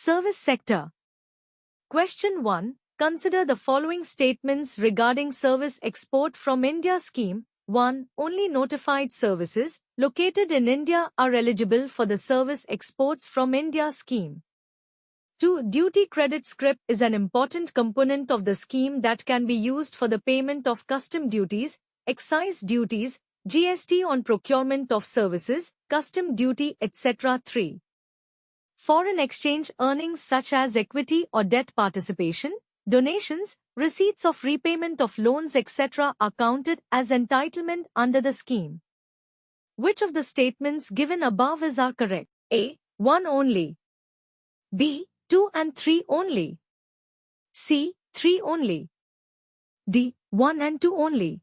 Service sector. Question 1. Consider the following statements regarding service export from India scheme. 1. Only notified services located in India are eligible for the service exports from India scheme. 2. Duty credit scrip is an important component of the scheme that can be used for the payment of custom duties, excise duties, GST on procurement of services, custom duty, etc. 3. Foreign exchange earnings such as equity or debt participation, donations, receipts of repayment of loans, etc. are counted as entitlement under the scheme. Which of the statements given above are correct? A. 1 only. B. 2 and 3 only. C. 3 only. D. 1 and 2 only.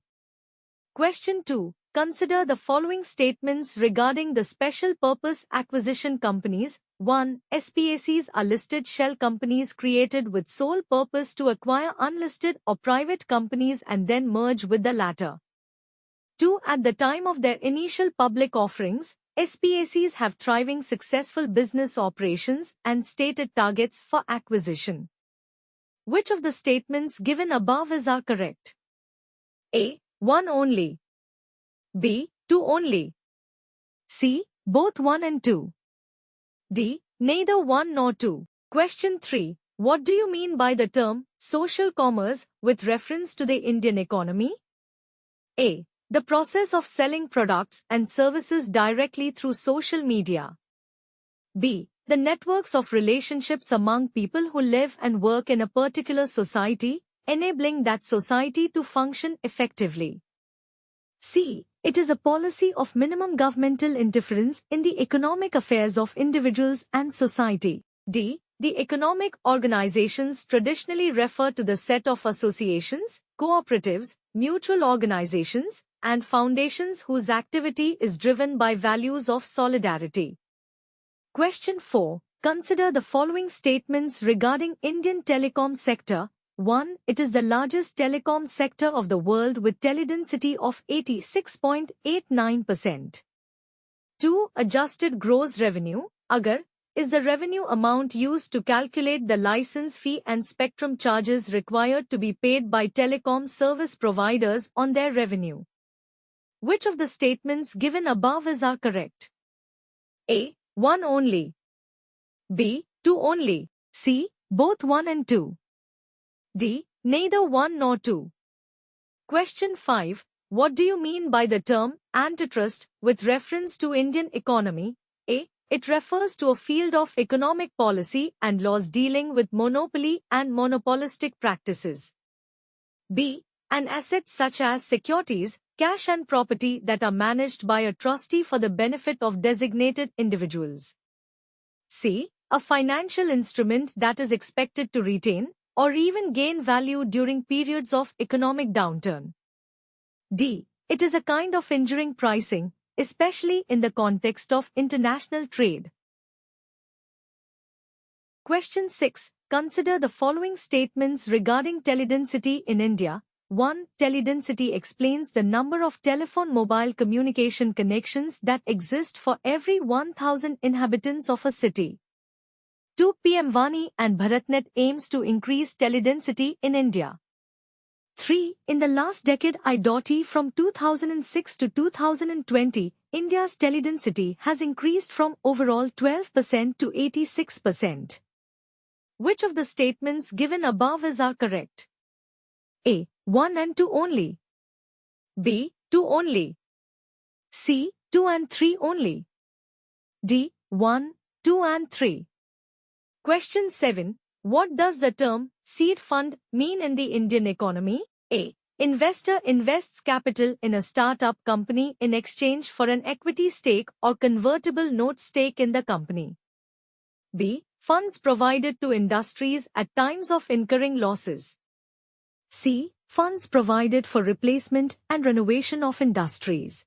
Question 2. Consider the following statements regarding the special purpose acquisition companies. 1. SPACs are listed shell companies created with sole purpose to acquire unlisted or private companies and then merge with the latter. 2. At the time of their initial public offerings, SPACs have thriving successful business operations and stated targets for acquisition. Which of the statements given above are correct? A. 1 only. B. 2 only. C. Both 1 and 2. D. Neither 1 nor 2. Question 3. What do you mean by the term social commerce with reference to the Indian economy? A. The process of selling products and services directly through social media. B. The networks of relationships among people who live and work in a particular society, enabling that society to function effectively. C. It is a policy of minimum governmental interference in the economic affairs of individuals and society. D. The economic organizations traditionally refer to the set of associations, cooperatives, mutual organizations, and foundations whose activity is driven by values of solidarity. Question 4. Consider the following statements regarding Indian telecom sector. 1. It is the largest telecom sector of the world with teledensity of 86.89%. 2. Adjusted gross revenue, AGR, is the revenue amount used to calculate the license fee and spectrum charges required to be paid by telecom service providers on their revenue. Which of the statements given above are correct? A. 1 only. B. 2 only. C. Both 1 and 2. D. Neither 1 nor 2. Question 5. What do you mean by the term antitrust with reference to Indian economy? A. It refers to a field of economic policy and laws dealing with monopoly and monopolistic practices. B. An asset such as securities, cash and property that are managed by a trustee for the benefit of designated individuals. C. A financial instrument that is expected to retain or even gain value during periods of economic downturn. D. It is a kind of enduring pricing, especially in the context of international trade. Question 6. Consider the following statements regarding teledensity in India. 1. Teledensity explains the number of telephone mobile communication connections that exist for every 1,000 inhabitants of a city. 2. PM Vani and BharatNet aims to increase teledensity in India. 3. In the last decade IoT from 2006 to 2020, India's teledensity has increased from overall 12% to 86%. Which of the statements given above are correct? A. 1 and 2 only. B. 2 only. C. 2 and 3 only. D. 1, 2 and 3. Question 7. What does the term seed fund mean in the Indian economy? A. Investor invests capital in a startup company in exchange for an equity stake or convertible note stake in the company. B. Funds provided to industries at times of incurring losses. C. Funds provided for replacement and renovation of industries.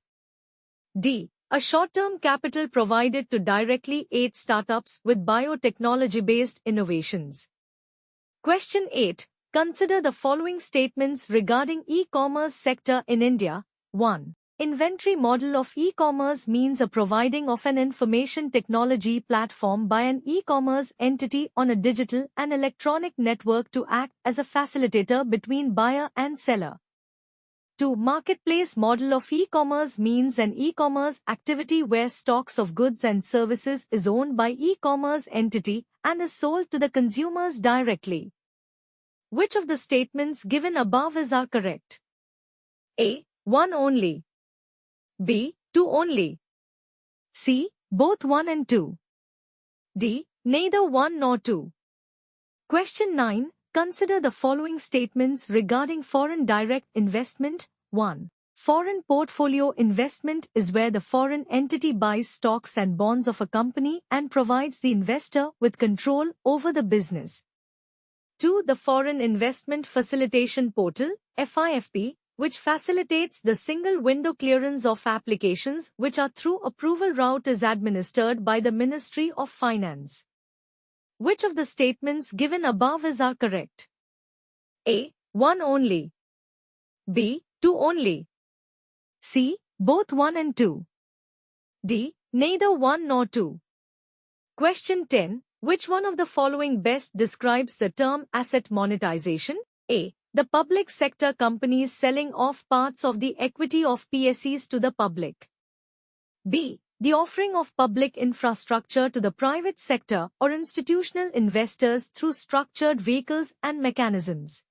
D. A short-term capital provided to directly aid startups with biotechnology-based innovations. Question 8. Consider the following statements regarding e-commerce sector in India. 1. Inventory model of e-commerce means a providing of an information technology platform by an e-commerce entity on a digital and electronic network to act as a facilitator between buyer and seller. 2. Marketplace model of e-commerce means an e-commerce activity where stocks of goods and services is owned by e-commerce entity and is sold to the consumers directly. Which of the statements given above are correct? A. 1 only. B. 2 only. C. Both 1 and 2. D. Neither 1 nor 2. Question 9. Consider the following statements regarding foreign direct investment. 1. Foreign portfolio investment is where the foreign entity buys stocks and bonds of a company and provides the investor with control over the business. 2. The Foreign Investment Facilitation Portal, FIFP, which facilitates the single window clearance of applications which are through approval route is administered by the Ministry of Finance. Which of the statements given above are correct? A. 1 only. B. 2 only. C. Both 1 and 2. D. Neither 1 nor 2. Question 10. Which one of the following best describes the term asset monetization? A. The public sector companies selling off parts of the equity of PSEs to the public. B. The offering of public infrastructure to the private sector or institutional investors through structured vehicles and mechanisms.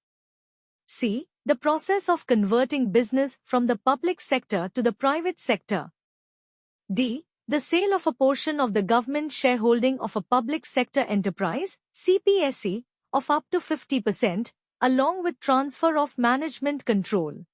C. The process of converting business from the public sector to the private sector. D. The sale of a portion of the government shareholding of a public sector enterprise, CPSE, of up to 50%, along with transfer of management control.